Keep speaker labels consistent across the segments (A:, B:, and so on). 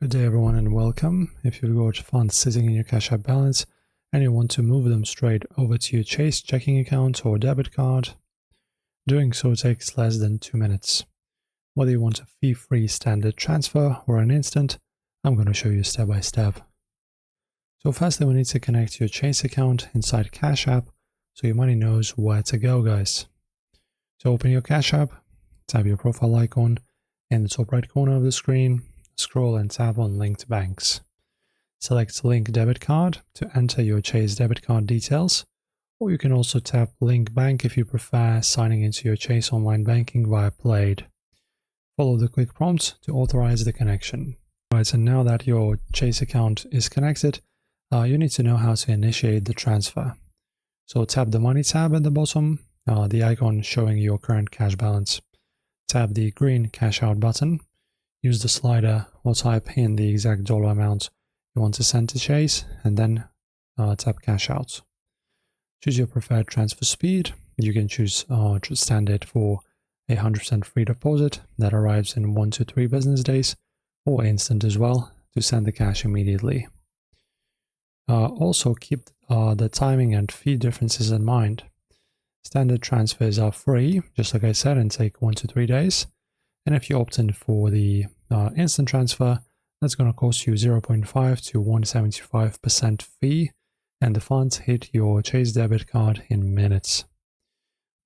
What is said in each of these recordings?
A: Good day everyone and welcome. If you've got funds sitting in your Cash App balance and you want to move them straight over to your Chase checking account or debit card, doing so takes less than 2 minutes. Whether you want a fee-free standard transfer or an instant, I'm going to show you step by step. So firstly, we need to connect your Chase account inside Cash App so your money knows where to go, guys. So open your Cash App, tap your profile icon in the top right corner of the screen, scroll and tap on Linked Banks. Select Link Debit Card to enter your Chase debit card details, or you can also tap Link Bank if you prefer signing into your Chase online banking via Plaid. Follow the quick prompts to authorize the connection. Alright, so now that your Chase account is connected, you need to know how to initiate the transfer. So tap the Money tab at the bottom, the icon showing your current cash balance. Tap the green Cash Out button. Use the slider or type in the exact dollar amount you want to send to Chase, and then tap Cash Out. Choose your preferred transfer speed. You can choose standard for 100% free deposit that arrives in 1 to 3 business days, or instant as well to send the cash immediately. Also keep the timing and fee differences in mind. Standard transfers are free, just like I said, and take 1 to 3 days. And if you opt in for the instant transfer, that's going to cost you 0.5 to 175% fee, and the funds hit your Chase debit card in minutes.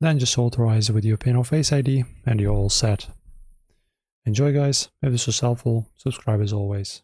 A: Then just authorize with your PIN or Face ID, and you're all set. Enjoy, guys. If this was helpful, subscribe as always.